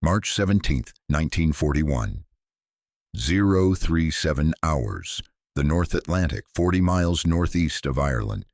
March 17, 1941. 037 hours. The North Atlantic, 40 miles northeast of Ireland.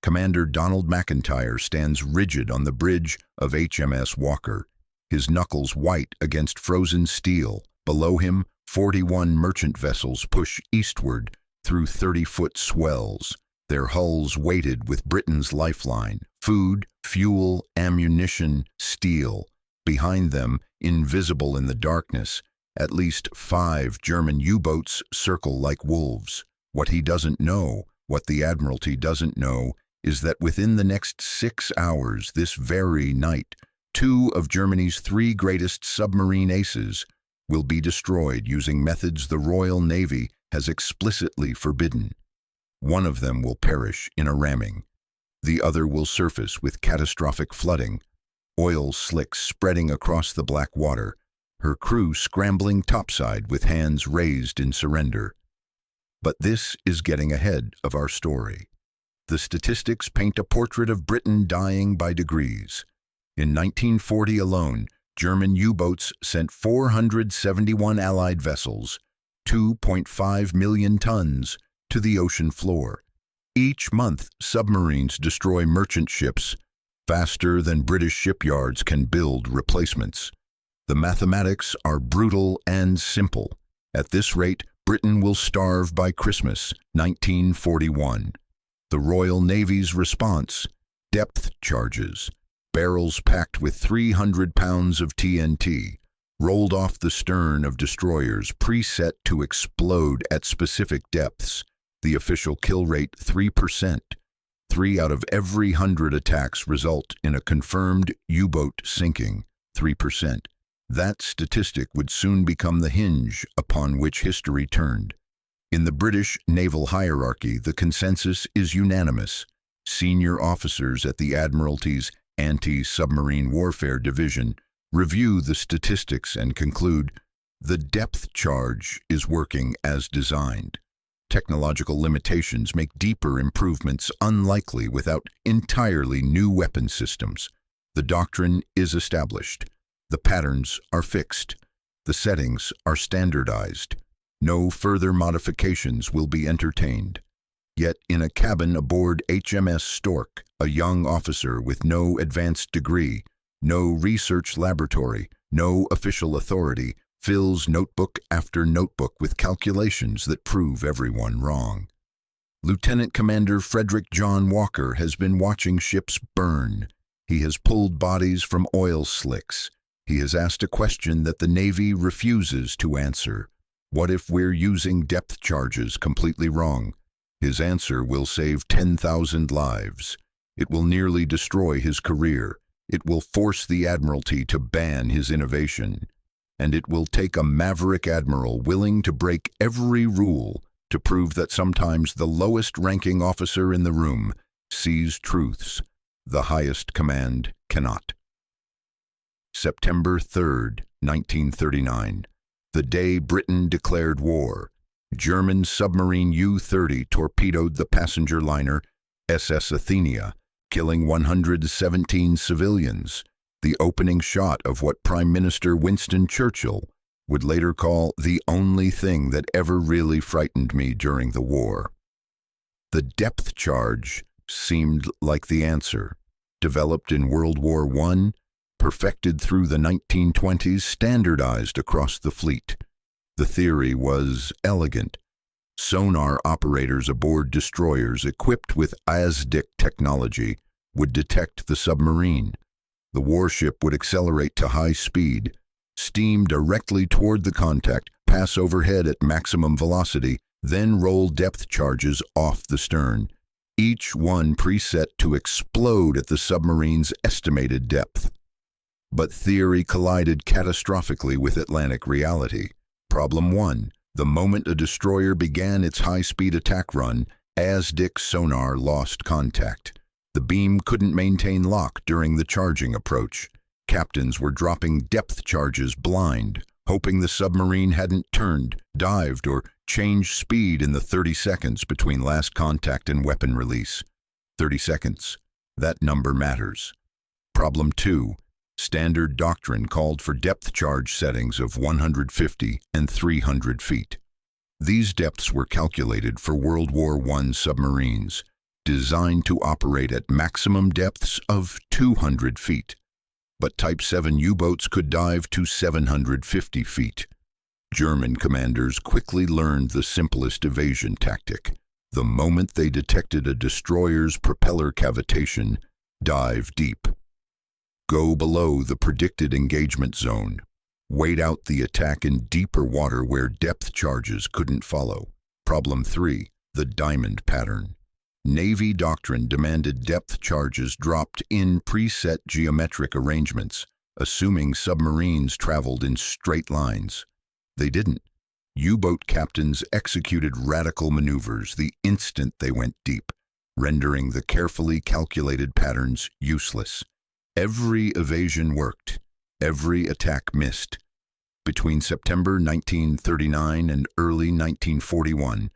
Commander Donald McIntyre stands rigid on the bridge of HMS Walker, his knuckles white against frozen steel. Below him, 41 merchant vessels push eastward through 30-foot swells, their hulls weighted with Britain's lifeline: food, fuel, ammunition, steel. Behind them, invisible in the darkness, at least 5 German U-boats circle like wolves. What he doesn't know, what the Admiralty doesn't know, is that within the next 6 hours, this very night, 2 of Germany's 3 greatest submarine aces will be destroyed using methods the Royal Navy has explicitly forbidden. One of them will perish in a ramming. The other will surface with catastrophic flooding, oil slicks spreading across the black water, her crew scrambling topside with hands raised in surrender. But this is getting ahead of our story. The statistics paint a portrait of Britain dying by degrees. In 1940 alone, German U-boats sent 471 Allied vessels, 2.5 million tons, to the ocean floor. Each month, submarines destroy merchant ships faster than British shipyards can build replacements. The mathematics are brutal and simple. At this rate, Britain will starve by Christmas, 1941. The Royal Navy's response: depth charges. Barrels packed with 300 pounds of TNT, rolled off the stern of destroyers preset to explode at specific depths. The official kill rate 3%. 3 out of every 100 attacks result in a confirmed U-boat sinking. 3%. That statistic would soon become the hinge upon which history turned. In the British naval hierarchy, the consensus is unanimous. Senior officers at the Admiralty's Anti-Submarine Warfare Division review the statistics and conclude the depth charge is working as designed. Technological limitations make deeper improvements unlikely without entirely new weapon systems. The doctrine is established. The patterns are fixed. The settings are standardized. No further modifications will be entertained. Yet in a cabin aboard HMS Stork, a young officer with no advanced degree, no research laboratory, no official authority, fills notebook after notebook with calculations that prove everyone wrong. Lieutenant Commander Frederick John Walker has been watching ships burn. He has pulled bodies from oil slicks. He has asked a question that the Navy refuses to answer. What if we're using depth charges completely wrong? His answer will save 10,000 lives. It will nearly destroy his career. It will force the Admiralty to ban his innovation. And it will take a maverick admiral willing to break every rule to prove that sometimes the lowest-ranking officer in the room sees truths the highest command cannot. September 3rd, 1939. The day Britain declared war. German submarine U-30 torpedoed the passenger liner SS Athenia, killing 117 civilians. The opening shot of what Prime Minister Winston Churchill would later call the only thing that ever really frightened me during the war. The depth charge seemed like the answer. Developed in World War I, perfected through the 1920s, standardized across the fleet. The theory was elegant. Sonar operators aboard destroyers equipped with ASDIC technology would detect the submarine. The warship would accelerate to high speed, steam directly toward the contact, pass overhead at maximum velocity, then roll depth charges off the stern, each one preset to explode at the submarine's estimated depth. But theory collided catastrophically with Atlantic reality. Problem 1. The moment a destroyer began its high-speed attack run, ASDIC sonar lost contact. The beam couldn't maintain lock during the charging approach. Captains were dropping depth charges blind, hoping the submarine hadn't turned, dived, or changed speed in the 30 seconds between last contact and weapon release. 30 seconds. That number matters. Problem 2. Standard doctrine called for depth charge settings of 150 and 300 feet. These depths were calculated for World War I submarines, designed to operate at maximum depths of 200 feet. But Type 7 U-boats could dive to 750 feet. German commanders quickly learned the simplest evasion tactic. The moment they detected a destroyer's propeller cavitation, dive deep. Go below the predicted engagement zone. Wait out the attack in deeper water where depth charges couldn't follow. Problem 3. The diamond pattern. Navy doctrine demanded depth charges dropped in preset geometric arrangements, assuming submarines traveled in straight lines. They didn't. U-boat captains executed radical maneuvers the instant they went deep, rendering the carefully calculated patterns useless. Every evasion worked. Every attack missed. Between September 1939 and early 1941,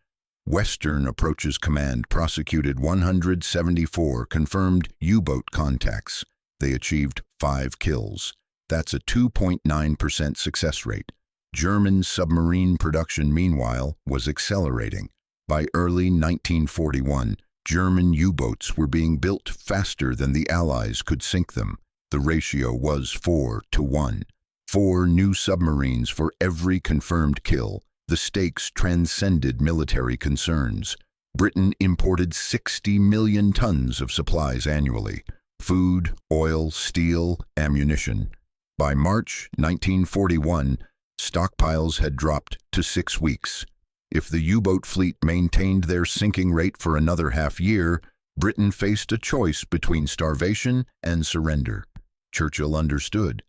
Western Approaches Command prosecuted 174 confirmed U-boat contacts. They achieved 5 kills. That's a 2.9% success rate. German submarine production, meanwhile, was accelerating. By early 1941, German U-boats were being built faster than the Allies could sink them. The ratio was 4-to-1. 4 new submarines for every confirmed kill. The stakes transcended military concerns. Britain imported 60 million tons of supplies annually: food, oil, steel, ammunition. By March 1941, stockpiles had dropped to 6 weeks. If the U-boat fleet maintained their sinking rate for another half-year, Britain faced a choice between starvation and surrender. Churchill understood.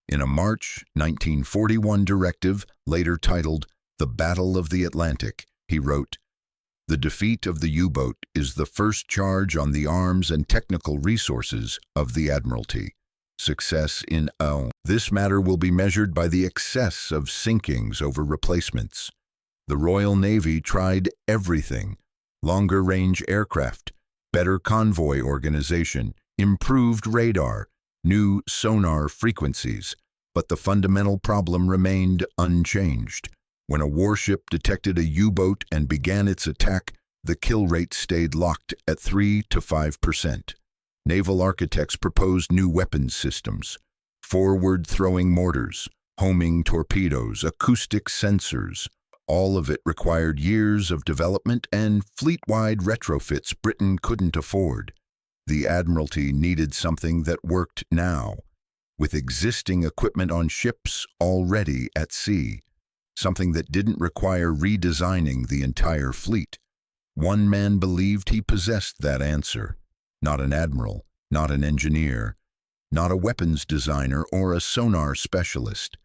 In a March 1941 directive, later titled The Battle of the Atlantic, he wrote, "The defeat of the U-boat is the first charge on the arms and technical resources of the Admiralty. Success in this matter will be measured by the excess of sinkings over replacements." The Royal Navy tried everything: longer-range aircraft, better convoy organization, improved radar, new sonar frequencies, but the fundamental problem remained unchanged. When a warship detected a U-boat and began its attack, the kill rate stayed locked at 3 to 5%. Naval architects proposed new weapons systems: forward-throwing mortars, homing torpedoes, acoustic sensors. All of it required years of development and fleet-wide retrofits Britain couldn't afford. The Admiralty needed something that worked now, with existing equipment on ships already at sea, something that didn't require redesigning the entire fleet. One man believed he possessed that answer: not an admiral, not an engineer, not a weapons designer or a sonar specialist.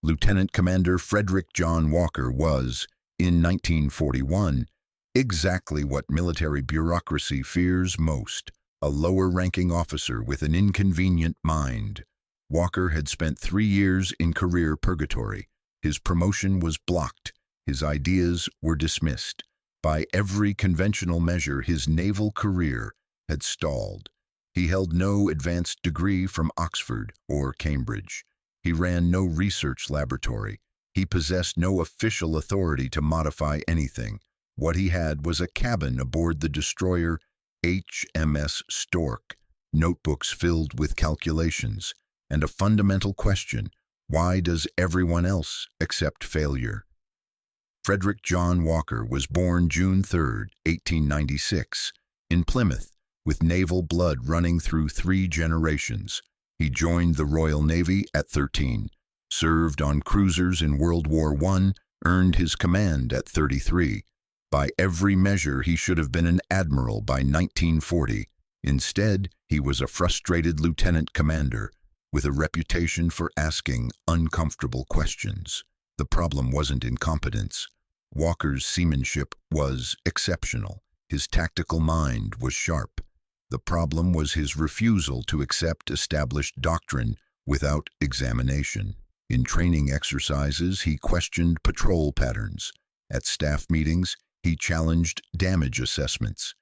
Lieutenant Commander Frederick John Walker was, in 1941, exactly what military bureaucracy fears most: a lower-ranking officer with an inconvenient mind. Walker had spent 3 years in career purgatory. His promotion was blocked. His ideas were dismissed. By every conventional measure, his naval career had stalled. He held no advanced degree from Oxford or Cambridge. He ran no research laboratory. He possessed no official authority to modify anything. What he had was a cabin aboard the destroyer HMS Stork, notebooks filled with calculations, and a fundamental question: why does everyone else accept failure? Frederick John Walker was born June 3, 1896, in Plymouth, with naval blood running through 3 generations. He joined the Royal Navy at 13, served on cruisers in World War I, earned his command at 33. By every measure, he should have been an admiral by 1940. Instead, he was a frustrated lieutenant commander with a reputation for asking uncomfortable questions. The problem wasn't incompetence. Walker's seamanship was exceptional. His tactical mind was sharp. The problem was his refusal to accept established doctrine without examination. In training exercises, he questioned patrol patterns. At staff meetings, he challenged damage assessments.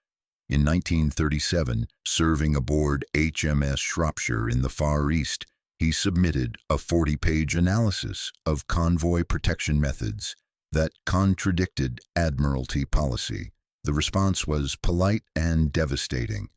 In 1937, serving aboard HMS Shropshire in the Far East, He submitted a 40-page analysis of convoy protection methods that contradicted Admiralty policy. The response was polite and devastating.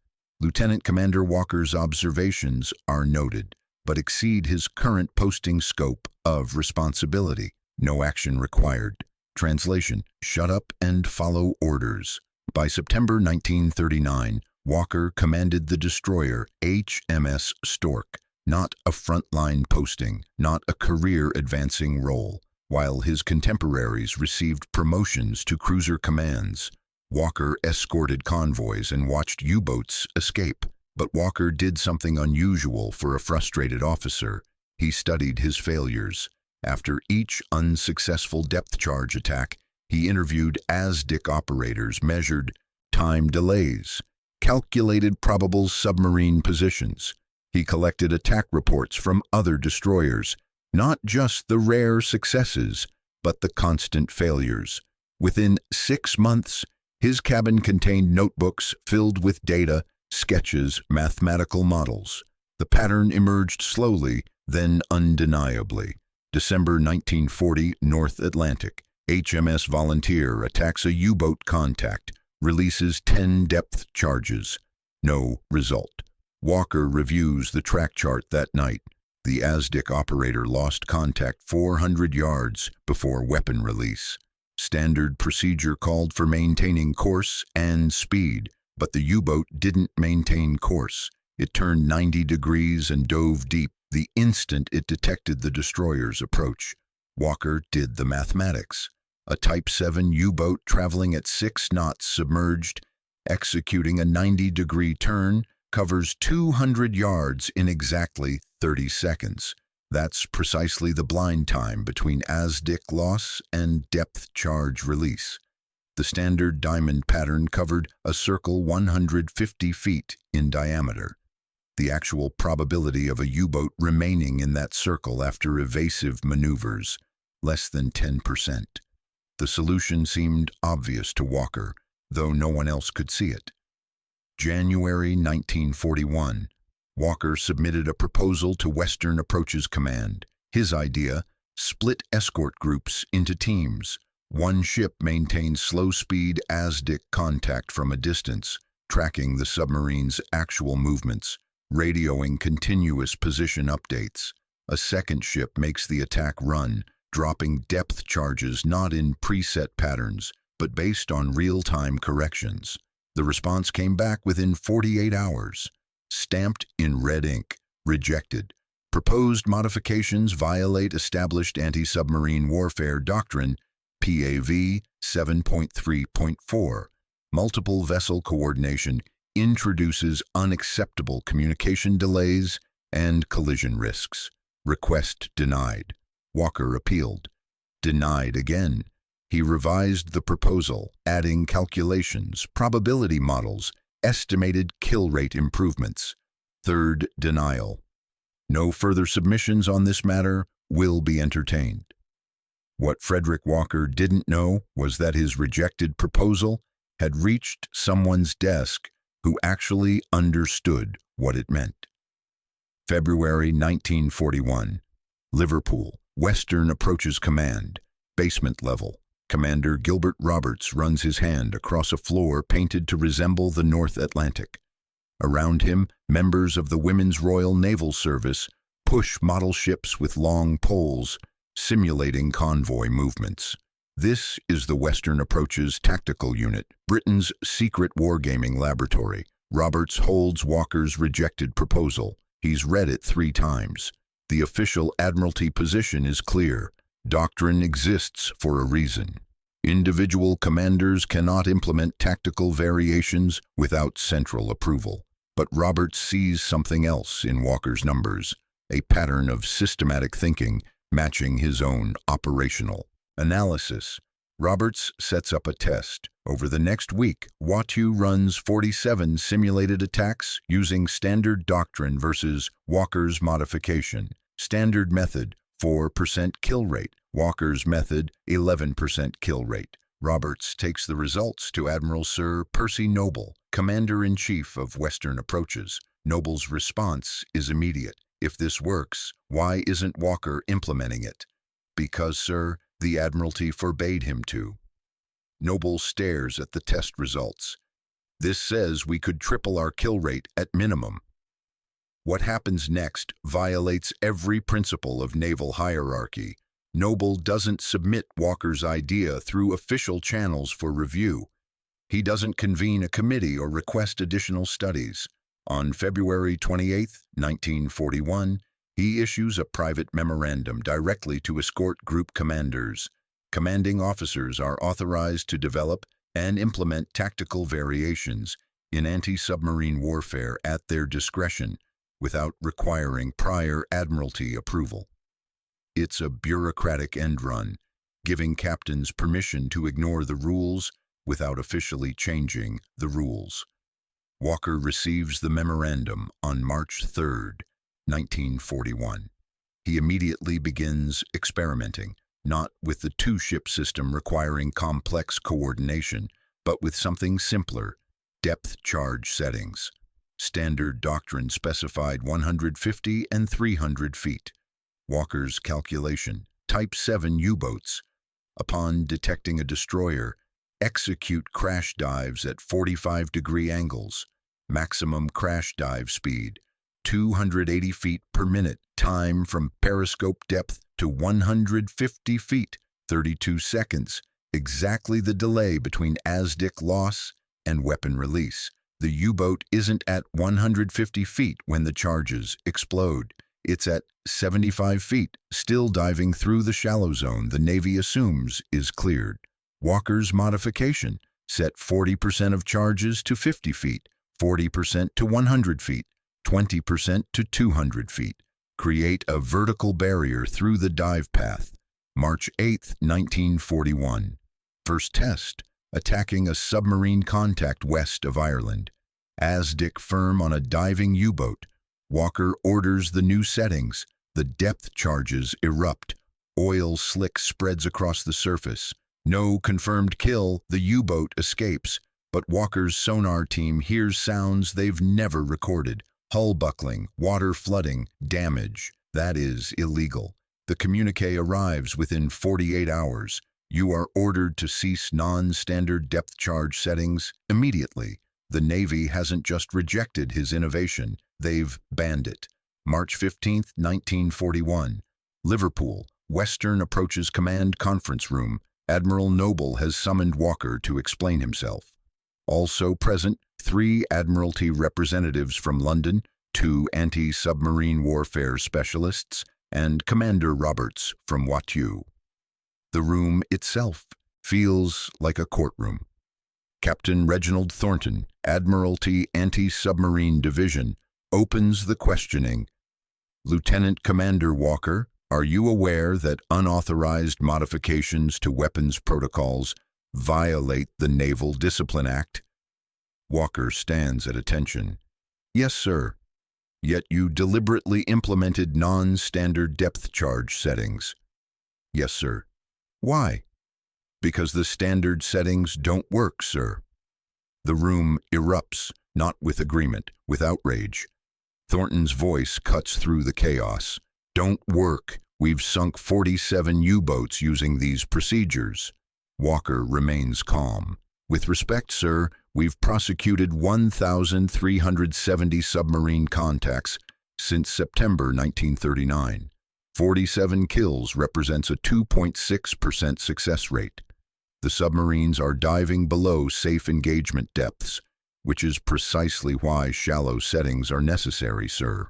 Lieutenant Commander Walker's observations are noted, but exceed his current posting scope of responsibility. No action required. Translation: shut up and follow orders. By September 1939, Walker commanded the destroyer HMS Stork, not a frontline posting, not a career-advancing role. While his contemporaries received promotions to cruiser commands, Walker escorted convoys and watched U-boats escape. But Walker did something unusual for a frustrated officer. He studied his failures. After each unsuccessful depth charge attack, he interviewed ASDIC operators, measured time delays, calculated probable submarine positions. He collected attack reports from other destroyers, not just the rare successes, but the constant failures. Within 6 months, his cabin contained notebooks filled with data, sketches, mathematical models. The pattern emerged slowly, then undeniably. December 1940, North Atlantic. HMS Volunteer attacks a U-boat contact, releases 10 depth charges. No result. Walker reviews the track chart that night. The ASDIC operator lost contact 400 yards before weapon release. Standard procedure called for maintaining course and speed, but the U-boat didn't maintain course. It turned 90 degrees and dove deep the instant it detected the destroyer's approach. Walker did the mathematics. A Type 7 U-boat traveling at 6 knots submerged, executing a 90-degree turn, covers 200 yards in exactly 30 seconds. That's precisely the blind time between ASDIC loss and depth charge release. The standard diamond pattern covered a circle 150 feet in diameter. The actual probability of a U-boat remaining in that circle after evasive maneuvers, less than 10%. The solution seemed obvious to Walker, though no one else could see it. January 1941. Walker submitted a proposal to Western Approaches Command. His idea: split escort groups into teams. One ship maintained slow-speed ASDIC contact from a distance, tracking the submarine's actual movements, radioing continuous position updates. A second ship makes the attack run, dropping depth charges not in preset patterns, but based on real-time corrections. The response came back within 48 hours. Stamped in red ink. Rejected. Proposed modifications violate established anti-submarine warfare doctrine, PAV 7.3.4. Multiple vessel coordination introduces unacceptable communication delays and collision risks. Request denied. Walker appealed. Denied again. He revised the proposal, adding calculations, probability models, estimated kill rate improvements. Third denial. No further submissions on this matter will be entertained. What Frederick Walker didn't know was that his rejected proposal had reached someone's desk who actually understood what it meant. February 1941. Liverpool, Western Approaches Command, basement level. Commander Gilbert Roberts runs his hand across a floor painted to resemble the North Atlantic. Around him, members of the Women's Royal Naval Service push model ships with long poles, simulating convoy movements. This is the Western Approaches Tactical Unit, Britain's secret wargaming laboratory. Roberts holds Walker's rejected proposal. He's read it 3 times. The official Admiralty position is clear. Doctrine exists for a reason. Individual commanders cannot implement tactical variations without central approval. But Roberts sees something else in Walker's numbers, a pattern of systematic thinking matching his own operational analysis. Roberts sets up a test. Over the next week, WWII runs 47 simulated attacks using standard doctrine versus Walker's modification. Standard method, 4% kill rate. Walker's method, 11% kill rate. Roberts takes the results to Admiral Sir Percy Noble, Commander-in-Chief of Western Approaches. Noble's response is immediate. If this works, why isn't Walker implementing it? Because, sir, the Admiralty forbade him to. Noble stares at the test results. This says we could triple our kill rate at minimum. What happens next violates every principle of naval hierarchy. Noble doesn't submit Walker's idea through official channels for review. He doesn't convene a committee or request additional studies. On February 28, 1941, he issues a private memorandum directly to escort group commanders. Commanding officers are authorized to develop and implement tactical variations in anti-submarine warfare at their discretion without requiring prior Admiralty approval. It's a bureaucratic end run, giving captains permission to ignore the rules without officially changing the rules. Walker receives the memorandum on March 3, 1941. He immediately begins experimenting, not with the two-ship system requiring complex coordination, but with something simpler, depth charge settings. Standard doctrine specified 150 and 300 feet. Walker's calculation: Type 7 U-boats, upon detecting a destroyer, execute crash dives at 45-degree angles. Maximum crash dive speed: 280 feet per minute. Time from periscope depth to 150 feet, 32 seconds. Exactly the delay between ASDIC loss and weapon release. The U-boat isn't at 150 feet when the charges explode. It's at 75 feet, still diving through the shallow zone the Navy assumes is cleared. Walker's modification: set 40% of charges to 50 feet, 40% to 100 feet, 20% to 200 feet. Create a vertical barrier through the dive path. March 8, 1941. First test: attacking a submarine contact west of Ireland. ASDIC firm on a diving U-boat. Walker orders the new settings. The depth charges erupt. Oil slick spreads across the surface. No confirmed kill. The U-boat escapes, but Walker's sonar team hears sounds they've never recorded. Hull buckling, water flooding, damage. That is illegal. The communique arrives within 48 hours. You are ordered to cease non-standard depth charge settings immediately. The Navy hasn't just rejected his innovation, they've banned it. March 15, 1941. Liverpool, Western Approaches Command Conference Room. Admiral Noble has summoned Walker to explain himself. Also present, 3 Admiralty representatives from London, 2 anti-submarine warfare specialists, and Commander Roberts from WWII. The room itself feels like a courtroom. Captain Reginald Thornton, Admiralty Anti-Submarine Division, opens the questioning. Lieutenant Commander Walker, are you aware that unauthorized modifications to weapons protocols violate the Naval Discipline Act? Walker stands at attention. Yes, sir. Yet you deliberately implemented non-standard depth charge settings. Yes, sir. Why? Because the standard settings don't work, sir. The room erupts, not with agreement, with outrage. Thornton's voice cuts through the chaos. Don't work. We've sunk 47 U-boats using these procedures. Walker remains calm. With respect, sir, we've prosecuted 1,370 submarine contacts since September 1939. 47 kills represents a 2.6% success rate. The submarines are diving below safe engagement depths, which is precisely why shallow settings are necessary, sir.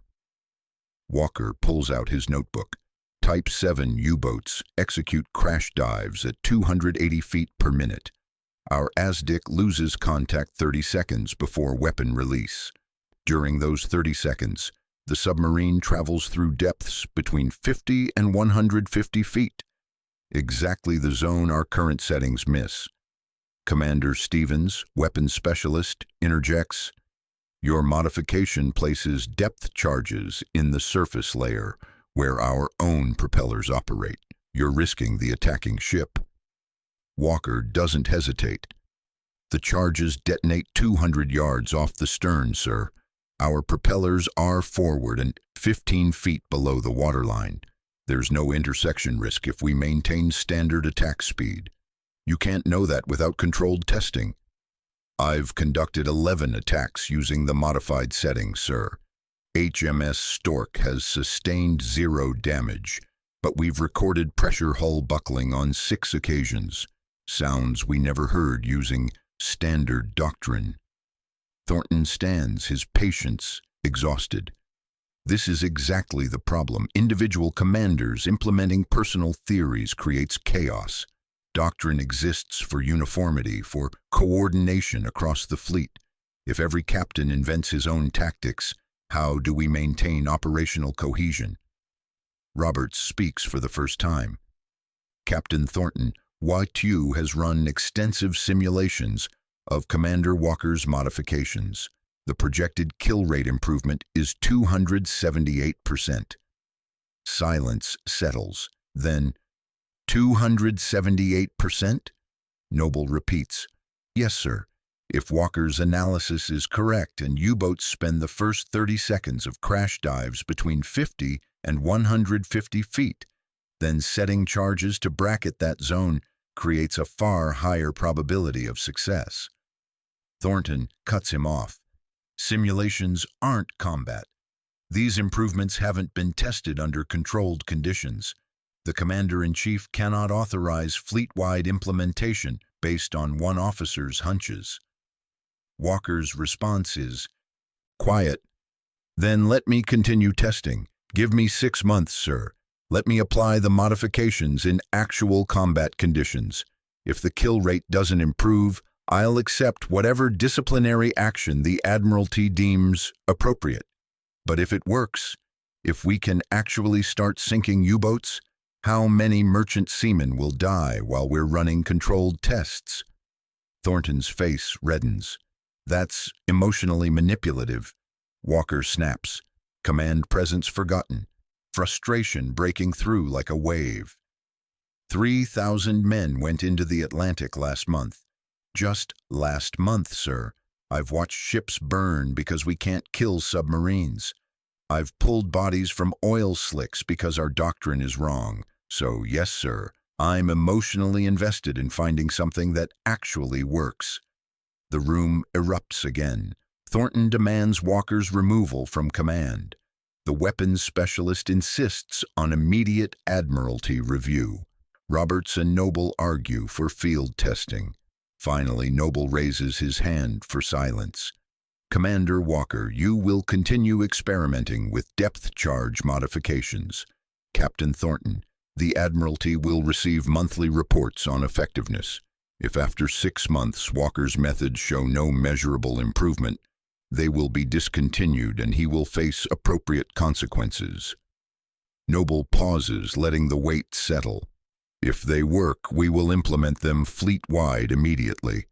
Walker pulls out his notebook. Type 7 U-boats execute crash dives at 280 feet per minute. Our ASDIC loses contact 30 seconds before weapon release. During those 30 seconds, the submarine travels through depths between 50 and 150 feet. Exactly the zone our current settings miss. Commander Stevens, weapons specialist, interjects. Your modification places depth charges in the surface layer, where our own propellers operate. You're risking the attacking ship. Walker doesn't hesitate. The charges detonate 200 yards off the stern, sir. Our propellers are forward and 15 feet below the waterline. There's no intersection risk if we maintain standard attack speed. You can't know that without controlled testing. I've conducted 11 attacks using the modified settings, sir. HMS Stork has sustained 0 damage, but we've recorded pressure hull buckling on 6 occasions, sounds we never heard using standard doctrine. Thornton stands, his patience exhausted. This is exactly the problem. Individual commanders implementing personal theories creates chaos. Doctrine exists for uniformity, for coordination across the fleet. If every captain invents his own tactics, how do we maintain operational cohesion? Roberts speaks for the first time. Captain Thornton, WWII has run extensive simulations of Commander Walker's modifications. The projected kill rate improvement is 278%. Silence settles. Then, 278%? Noble repeats, "Yes, sir. If Walker's analysis is correct and U-boats spend the first 30 seconds of crash dives between 50 and 150 feet, then setting charges to bracket that zone creates a far higher probability of success." Thornton cuts him off. Simulations aren't combat. These improvements haven't been tested under controlled conditions. The Commander-in-Chief cannot authorize fleet-wide implementation based on one officer's hunches. Walker's response is, "Quiet. Then let me continue testing. Give me 6 months, sir. Let me apply the modifications in actual combat conditions. If the kill rate doesn't improve, I'll accept whatever disciplinary action the Admiralty deems appropriate. But if it works, if we can actually start sinking U-boats, how many merchant seamen will die while we're running controlled tests?" Thornton's face reddens. "That's emotionally manipulative." Walker snaps. Command presence forgotten. Frustration breaking through like a wave. 3,000 men went into the Atlantic last month. Just last month, sir. I've watched ships burn because we can't kill submarines. I've pulled bodies from oil slicks because our doctrine is wrong. So, yes, sir, I'm emotionally invested in finding something that actually works. The room erupts again. Thornton demands Walker's removal from command. The weapons specialist insists on immediate Admiralty review. Roberts and Noble argue for field testing. Finally, Noble raises his hand for silence. "Commander Walker, you will continue experimenting with depth charge modifications." Captain Thornton, "The Admiralty will receive monthly reports on effectiveness. If after 6 months Walker's methods show no measurable improvement, they will be discontinued and he will face appropriate consequences." Noble pauses, letting the weight settle. "If they work, we will implement them fleet-wide immediately."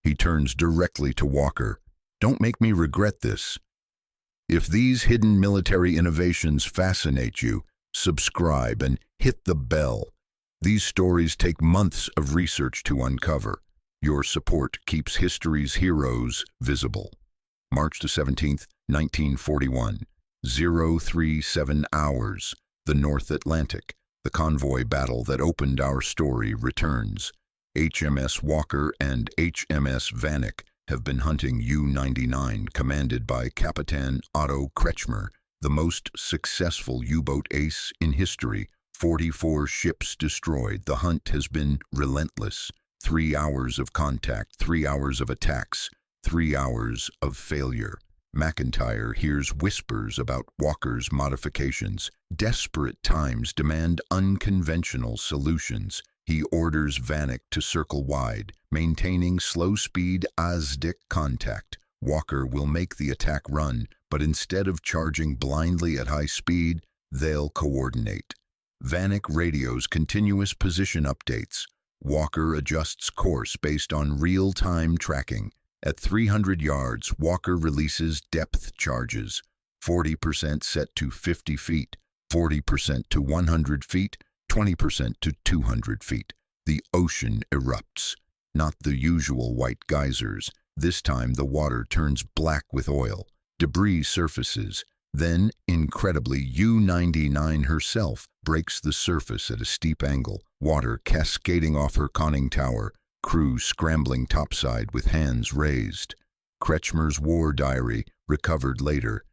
He turns directly to Walker. "Don't make me regret this. If these hidden military innovations fascinate you, subscribe and hit the bell. These stories take months of research to uncover. Your support keeps history's heroes visible." March 17, 1941, 037 hours, the North Atlantic. The convoy battle that opened our story returns. HMS Walker and HMS Vanek have been hunting U-99, commanded by Capitan Otto Kretschmer, the most successful U-boat ace in history. 44 ships destroyed. The hunt has been relentless. 3 hours of contact, 3 hours of attacks, 3 hours of failure. McIntyre hears whispers about Walker's modifications. Desperate times demand unconventional solutions. He orders Vanek to circle wide, maintaining slow-speed ASDIC contact. Walker will make the attack run, but instead of charging blindly at high speed, they'll coordinate. Vanek radios continuous position updates. Walker adjusts course based on real-time tracking. At 300 yards, Walker releases depth charges, 40% set to 50 feet, 40% to 100 feet, 20% to 200 feet. The ocean erupts, not the usual white geysers. This time the water turns black with oil. Debris surfaces. Then, incredibly, U-99 herself breaks the surface at a steep angle, water cascading off her conning tower, crew scrambling topside with hands raised. Kretschmer's war diary, recovered later.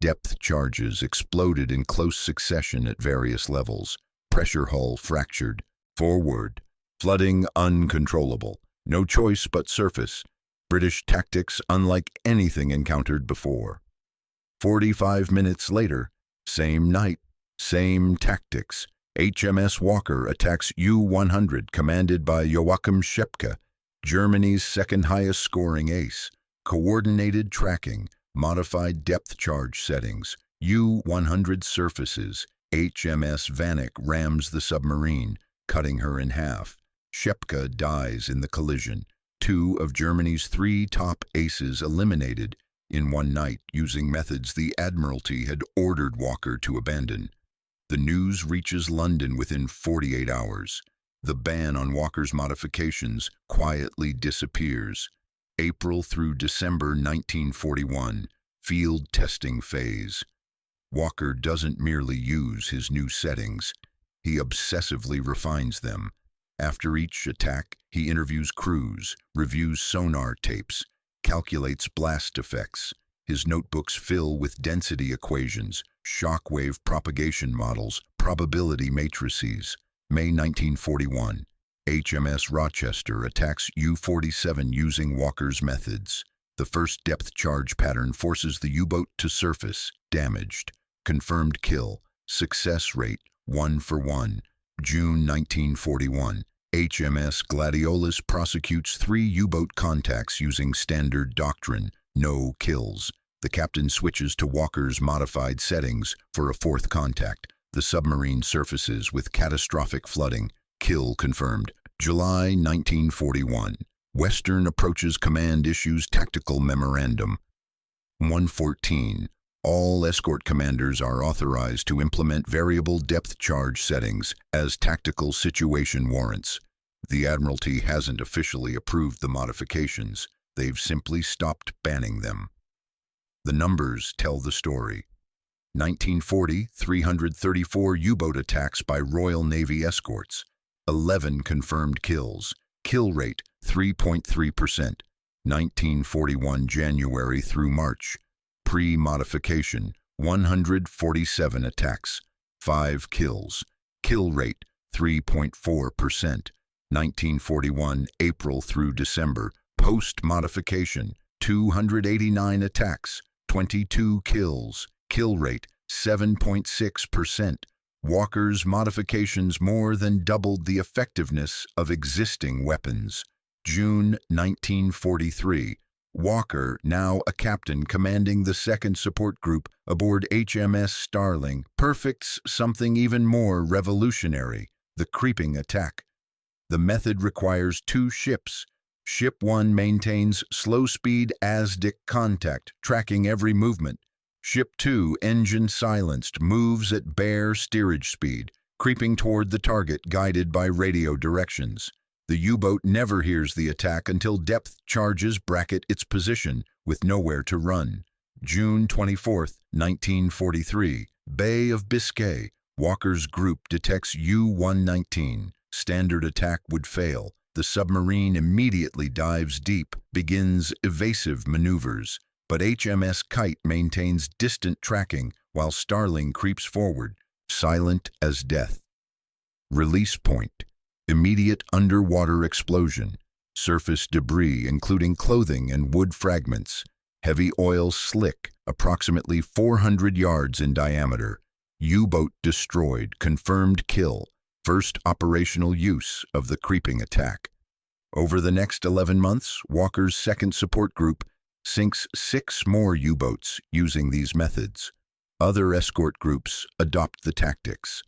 Depth charges exploded in close succession at various levels. Pressure hull fractured. Forward. Flooding uncontrollable. No choice but surface. British tactics unlike anything encountered before. 45 minutes later, same night, same tactics. HMS Walker attacks U-100 commanded by Joachim Schepke, Germany's second highest scoring ace. Coordinated tracking, modified depth charge settings, U-100 surfaces. HMS Vanek rams the submarine, cutting her in half. Schepke dies in the collision. 2 of Germany's 3 top aces eliminated in one night using methods the Admiralty had ordered Walker to abandon. The news reaches London within 48 hours. The ban on Walker's modifications quietly disappears. April through December 1941, field testing phase. Walker doesn't merely use his new settings, he obsessively refines them. After each attack, he interviews crews, reviews sonar tapes, calculates blast effects. His notebooks fill with density equations, shockwave propagation models, probability matrices. May 1941, HMS Rochester attacks U-47 using Walker's methods. The first depth charge pattern forces the U-boat to surface, damaged. Confirmed kill, success rate 1 for 1. June 1941, HMS Gladiolus prosecutes 3 U-boat contacts using standard doctrine, no kills. The captain switches to Walker's modified settings for a 4th contact. The submarine surfaces with catastrophic flooding. Kill confirmed. July 1941. Western Approaches Command issues tactical memorandum. 114. All escort commanders are authorized to implement variable depth charge settings as tactical situation warrants. The Admiralty hasn't officially approved the modifications. They've simply stopped banning them. The numbers tell the story. 1940, 334 U-boat attacks by Royal Navy escorts. 11 confirmed kills. Kill rate 3.3%. 1941 January through March. Pre-modification 147 attacks. 5 kills. Kill rate 3.4%. 1941 April through December. Post-modification 289 attacks. 22 kills. Kill rate 7.6%. Walker's modifications more than doubled the effectiveness of existing weapons. June 1943. Walker, now a captain commanding the 2nd Support Group aboard HMS Starling, perfects something even more revolutionary, the creeping attack. The method requires 2 ships. Ship 1 maintains slow-speed ASDIC contact, tracking every movement. Ship 2, engine silenced, moves at bare steerage speed, creeping toward the target guided by radio directions. The U-boat never hears the attack until depth charges bracket its position with nowhere to run. June 24, 1943, Bay of Biscay. Walker's group detects U-119. Standard attack would fail. The submarine immediately dives deep, begins evasive maneuvers. But HMS Kite maintains distant tracking while Starling creeps forward, silent as death. Release point. Immediate underwater explosion. Surface debris including clothing and wood fragments. Heavy oil slick, approximately 400 yards in diameter. U-boat destroyed, confirmed kill. First operational use of the creeping attack. Over the next 11 months, Walker's 2nd Support Group sinks 6 more U-boats using these methods. Other escort groups adopt the tactics.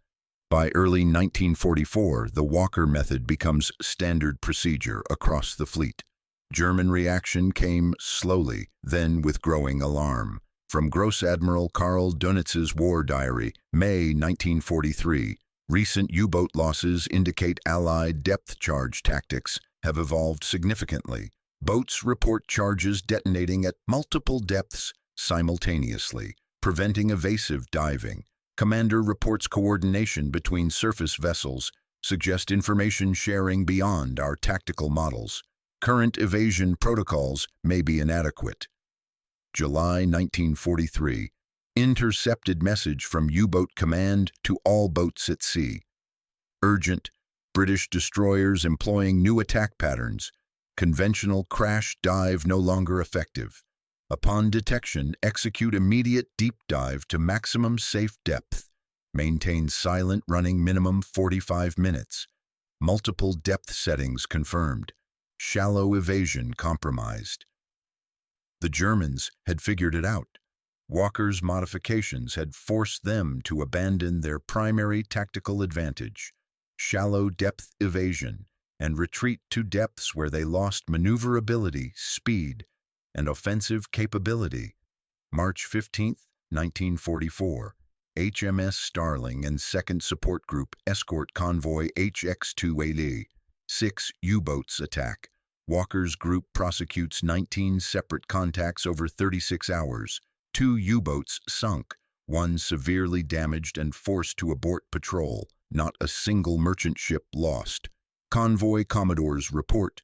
By early 1944, the Walker method becomes standard procedure across the fleet. German reaction came slowly, then with growing alarm. From Gross Admiral Karl Dönitz's war diary, May 1943, recent U-boat losses indicate Allied depth charge tactics have evolved significantly. Boats report charges detonating at multiple depths, simultaneously, preventing evasive diving. Commander reports coordination between surface vessels, suggest information sharing beyond our tactical models. Current evasion protocols may be inadequate. July 1943. Intercepted message from U-boat command to all boats at sea. Urgent. British destroyers employing new attack patterns. Conventional crash dive no longer effective. Upon detection, execute immediate deep dive to maximum safe depth. Maintain silent running minimum 45 minutes. Multiple depth settings confirmed. Shallow evasion compromised. The Germans had figured it out. Walker's modifications had forced them to abandon their primary tactical advantage, shallow depth evasion, and retreat to depths where they lost maneuverability, speed, and offensive capability. March 15, 1944. HMS Starling and 2nd Support Group escort convoy HX-2A. 6 U-boats attack. Walker's group prosecutes 19 separate contacts over 36 hours. 2 U-boats sunk, 1 severely damaged and forced to abort patrol. Not a single merchant ship lost. Convoy Commodores report.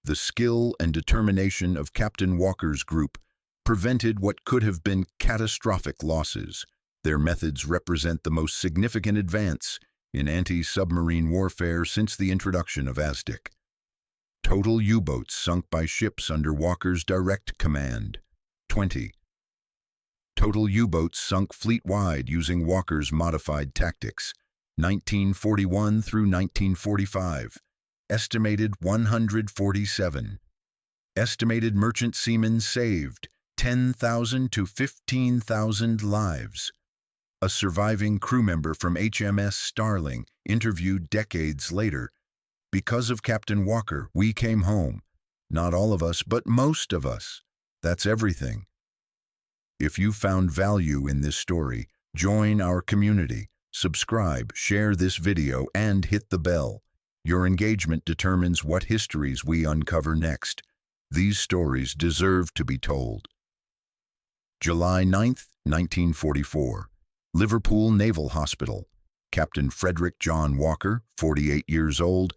The skill and determination of Captain Walker's group prevented what could have been catastrophic losses. Their methods represent the most significant advance in anti-submarine warfare since the introduction of ASDIC. Total U-boats sunk by ships under Walker's direct command, 20. Total U-boats sunk fleet-wide using Walker's modified tactics, 1941 through 1945. Estimated 147. Estimated merchant seamen saved 10,000 to 15,000 lives. A surviving crew member from HMS Starling interviewed decades later. Because of Captain Walker, we came home. Not all of us, but most of us. That's everything. If you found value in this story, join our community, subscribe, share this video, and hit the bell. Your engagement determines what histories we uncover next. These stories deserve to be told. July 9, 1944. Liverpool Naval Hospital. Captain Frederick John Walker, 48 years old,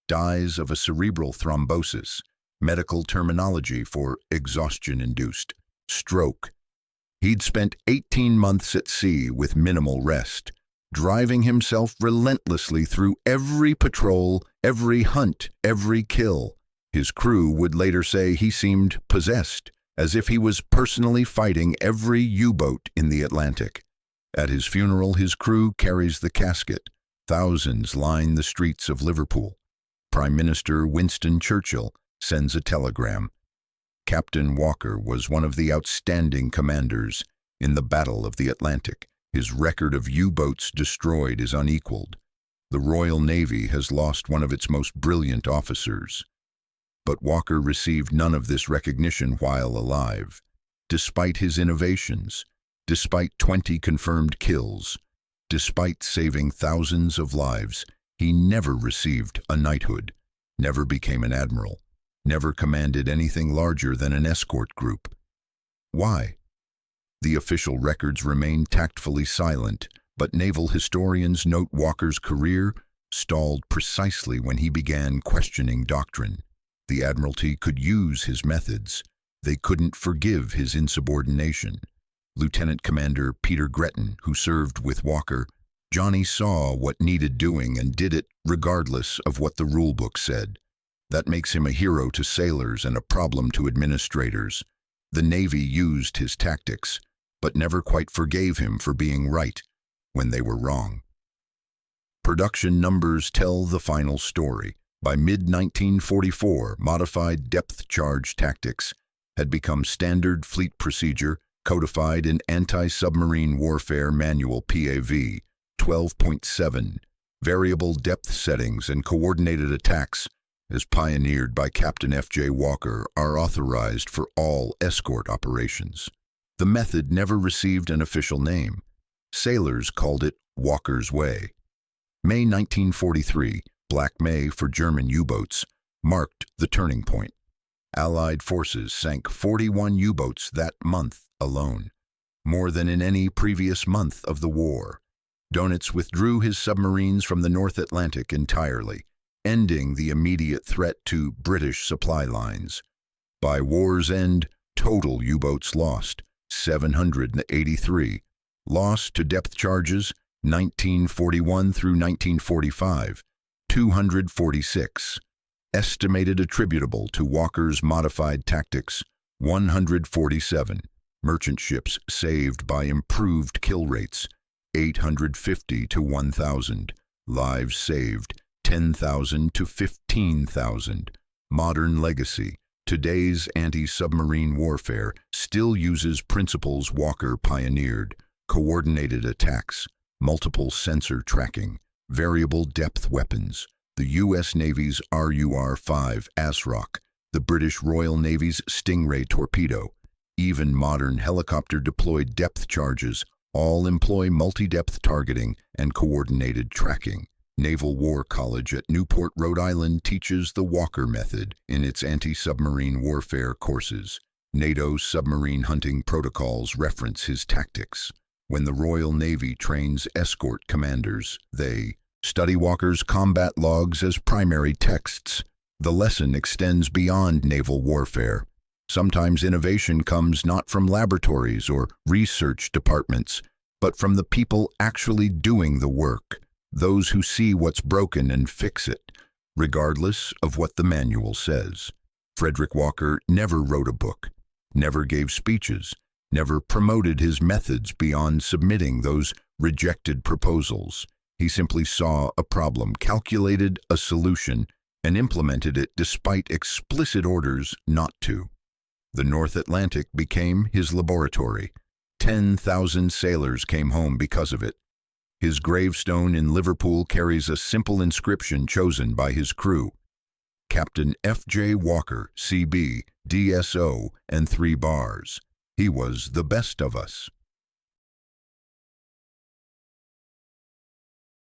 dies of a cerebral thrombosis, medical terminology for exhaustion-induced stroke. He'd spent 18 months at sea with minimal rest, driving himself relentlessly through every patrol, every hunt, every kill. His crew would later say he seemed possessed, as if he was personally fighting every U-boat in the Atlantic. At his funeral, his crew carries the casket. Thousands line the streets of Liverpool. Prime Minister Winston Churchill sends a telegram. Captain Walker was one of the outstanding commanders in the Battle of the Atlantic. His record of U-boats destroyed is unequaled. The Royal Navy has lost one of its most brilliant officers. But Walker received none of this recognition while alive. Despite his innovations, despite 20 confirmed kills, despite saving thousands of lives, he never received a knighthood, never became an admiral, never commanded anything larger than an escort group. Why? The official records remain tactfully silent, but naval historians note Walker's career stalled precisely when he began questioning doctrine. The Admiralty could use his methods. They couldn't forgive his insubordination. Lieutenant Commander Peter Gretton, who served with Walker, Johnny saw what needed doing and did it regardless of what the rulebook said. That makes him a hero to sailors and a problem to administrators. The Navy used his tactics, but never quite forgave him for being right when they were wrong. Production numbers tell the final story. By mid-1944, modified depth charge tactics had become standard fleet procedure, codified in Anti-Submarine Warfare Manual PAV 12.7. Variable depth settings and coordinated attacks, as pioneered by Captain F.J. Walker, are authorized for all escort operations. The method never received an official name. Sailors called it Walker's Way. May 1943, Black May for German U-boats, marked the turning point. Allied forces sank 41 U-boats that month. alone, more than in any previous month of the war. Donitz withdrew his submarines from the North Atlantic entirely, ending the immediate threat to British supply lines. By war's end, total U-boats lost, 783. Loss to depth charges, 1941 through 1945, 246. Estimated attributable to Walker's modified tactics, 147. Merchant ships saved by improved kill rates, 850 to 1,000. Lives saved, 10,000 to 15,000. Modern legacy. Today's anti-submarine warfare still uses principles Walker pioneered: coordinated attacks, multiple sensor tracking, variable depth weapons, the U.S. Navy's RUR-5 ASROC, the British Royal Navy's Stingray torpedo, even modern helicopter-deployed depth charges all employ multi-depth targeting and coordinated tracking. Naval War College at Newport, Rhode Island teaches the Walker method in its anti-submarine warfare courses. NATO's submarine hunting protocols reference his tactics. When the Royal Navy trains escort commanders, they study Walker's combat logs as primary texts. The lesson extends beyond naval warfare. Sometimes innovation comes not from laboratories or research departments, but from the people actually doing the work, those who see what's broken and fix it, regardless of what the manual says. Frederick Walker never wrote a book, never gave speeches, never promoted his methods beyond submitting those rejected proposals. He simply saw a problem, calculated a solution, and implemented it despite explicit orders not to. The North Atlantic became his laboratory. 10,000 sailors came home because of it. His gravestone in Liverpool carries a simple inscription chosen by his crew: Captain F.J. Walker, C.B., DSO, and 3 bars. He was the best of us.